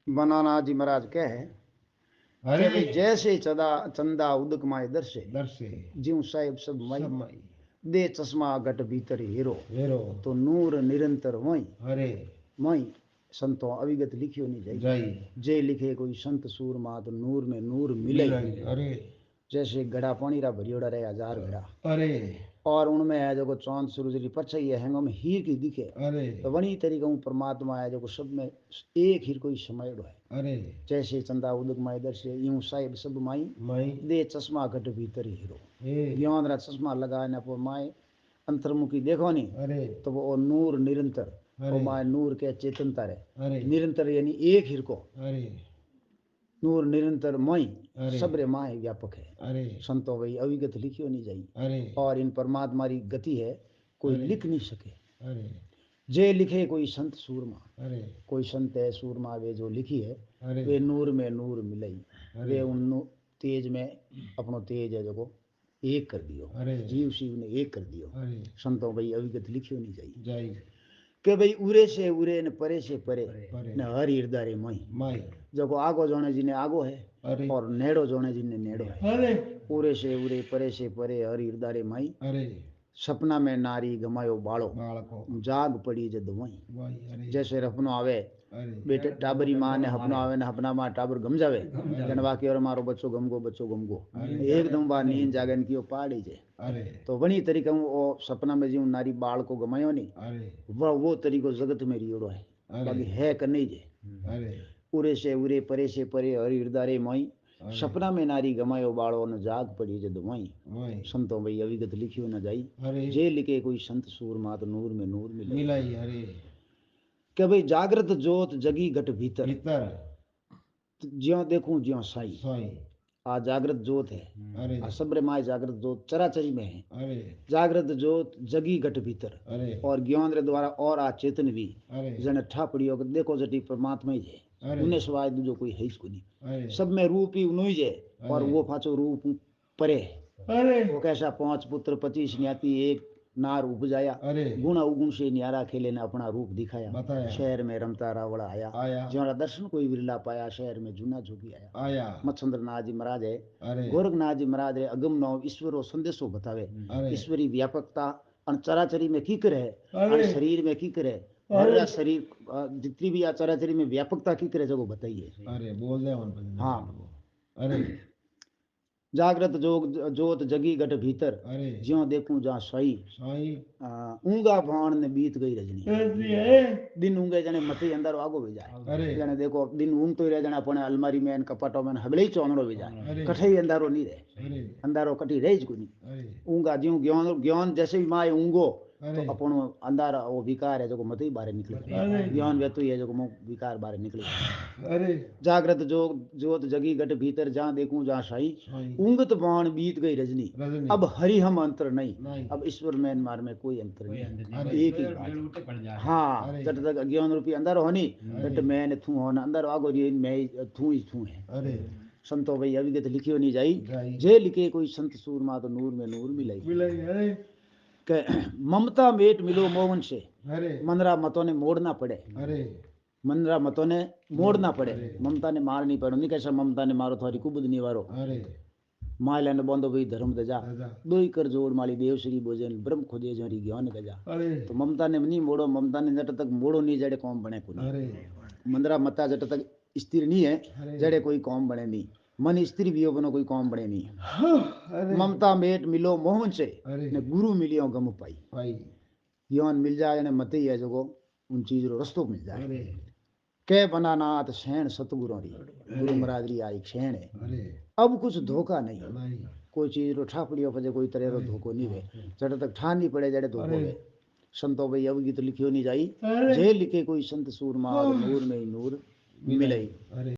बनाना जी महाराज कह है अरे कि भाई जैसे चंदा चंदा उदक माए दर्शे दर्शे जीव साहेब सब माई सब माई दे चश्मा घट भीतर हीरो हेरो तो नूर निरंतर वही अरे वही संतों अविगत लिखियो नहीं जाई जाई जे लिखे कोई संत सूरमा तो नूर में नूर मिले मिलाई अरे जैसे घड़ा पानी रा भरियोड़ा रहे हजार घड़ा अरे और उनमें है जो चांद सूरज री परछाई है हैंगो में हीर की दिखे अरे तो वही तरीका परमात्मा है जो सब में एक हीर कोई समायोड़ो है अरे जैसे चंदा उदक माई दर्शे यूं साहिब सब माई माई दे चश्मा घट भीतर हीरो ए ज्ञान रा चश्मा लगाए ना वो माए अंतर्मुखी देखो नहीं अरे तो वो नूर निरंतर वो अरे माए नूर के चेतनता रहे अरे निरंतर यानी एक हीर को अरे नूर निरंतर मई अरे सबरे माए व्यापक है अरे संतो भाई अविगत लिखियो नहीं जाई अरे और इन परमात्मा की गति है कोई अरे लिख नहीं सके अरे जे लिखे कोई संत सूरमा अरे कोई संत है सूरमा वे जो लिखी है अरे वे नूर में नूर मिलई अरे वे उन तेज में अपनो तेज है जो एक कर दियो अरे जीव शिव ने एक कर दियो अरे संतो भाई अविगत लिखियो नहीं जाई जाई के भाई उरे से उरे न परे से परे परे न हर हृदय मई माई जो आगो जोने जी ने आगो है अरे और नेड़ो जोने जी ने नेड़ो है अरे उरे से उरे परे से परे हर हृदय माई अरे सपना में नारी गमायो बाड़ो बाळको जाग पड़ी जद वही वाई अरे जैसे रपनो आवे अरे बेटे टाबरी माँ ने हपनो आवे ने हपना माँ टाबर गम जावे जनवा की और मारो बच्चो गमगो एकदम बार नींद जागन की पाड़ी जे अरे तो वनी तरीका वो सपना में जीव नारी बाल को गमायो नहीं अरे वो तरीको जगत में रियोड़ो है बाकी है कन्हई जे अरे उरे से उरे परे से परे हरि हृदय मई सपना में नारी गमायो बाड़ो न जाग पड़ी जद वही वाई संतों भाई अविगत लिखियो न जाई अरे जे लिखे कोई संत सूर मात नूर में नूर मिले मिलाई अरे के भाई जागृत जोत जगी घट भीतर भीतर ज्यों देखूं ज्यों साई साई आ जागृत जोत है अरे आ सब्र माय जागृत जोत चराचरी में है अरे जागृत जोत जगी घट भीतर अरे और ज्ञान रे द्वारा और आ चेतन भी अरे जने ठापड़ियो देखो जटी परमात्मा ही है अरे उन्हें सवाय दूजो कोई है ही नहीं अरे सब में रूप ही उन्हीं जे और अरे वो पाचो रूप परे अरे वो कैसा 5 पुत्र 25 न्याती एक नार उपजाया अरे गुण अवगुण से न्यारा खेले ने अपना रूप दिखाया बताया शहर में रमता रावड़ा आया आया ज्यों दर्शन कोई विरला पाया शहर में जूना जोगी आया आया मच्छंद्र नाथ जी महाराज है अरे गोरखनाथ जी महाराज है अगम नौ ईश्वरो संदेशो बतावे अरे ईश्वरी व्यापकता और चराचरी में की करे और अरे शरीर में की करे अरे हर शरीर जितनी भी आ चराचरी में व्यापकता की करे जो बताइए अरे बोल दे मन पर हाँ अरे जागृत जोत जगी घट भीतर अरे ज्यों देखूं जहाँ सही साई ऊंगा भाण ने बीत गई रजनी दिन ऊंगे जने मथे अंदर आगो भी जाए अरे जने देखो दिन ऊंग तो रह जाने अपने अलमारी में कपटों में हबले ही चौंदड़ो भी जाए अरे कठे ही अंधारो नहीं रहे अरे अंधारो कटी रही को नहीं अरे ऊंगा ज्यों ज्ञान ज्ञान जैसे भी माए ऊंगो तो अरे अपन अंधारा वो विकार है जो मत ही बाहर निकले अरे ज्ञान व्यतु है जो विकार बाहर निकले अरे जागृत जोत जगी घट भीतर जहाँ देखूं जहाँ साई साई ऊंगत बाण बीत गई रजनी रजनी अब हरि हम अंतर नहीं नहीं अब ईश्वर म्यांमार में कोई अंतर नहीं अरे एक ही बात हाँ अरे जट तक अज्ञान रूपी अंदर होनी अरे जट मैंने थू होना अंदर आगो री मैं थू ही थू है अरे संतो भाई अविगत लिखियो नहीं जाई जाई जे लिखे कोई संत सूरमा तो नूर में नूर मिलाई मिलाई अरे के ममता मेट मिलो मोहन से अरे मनरा मतों ने मोड़ना पड़े अरे मनरा मतों ने मोड़ना पड़े अरे ममता ने मार नहीं पड़ो नहीं कैसा ममता ने मारो थारी कुबुद नहीं वारो अरे माय ने बंदो भाई धर्म दजा दादा दो ही कर जोड़ माली देव श्री भोजन ब्रह्म खोजे जोरी ज्ञान गजा अरे तो ममता ने नहीं मोड़ो ममता ने जट तक मोड़ो नहीं जड़े कौम बने को अरे मंदरा मता जट तक स्थिर नहीं है अरे जड़े कोई कौम बने नहीं मन स्त्री भी हो बनो कोई कौम बने नहीं अरे ममता मेट मिलो मोहन से अरे ने गुरु मिलियो गम पाई भाई ज्ञान मिल जाए ने मत ही है जो उन चीज रो रस्तो मिल जाए अरे कै बना नाथ शैन सतगुरु री गुरु महाराज री आई शैन है अरे अब कुछ धोखा नहीं नहीं कोई चीज रो ठा पड़ियो पजे कोई तरह रो धोखो नहीं वे जड़े तक ठा नहीं पड़े जड़े धोखो वे संतो भाई अब गीत लिखियो नहीं जाई जे लिखे कोई संत सूरमा नूर में ही नूर मिलई अरे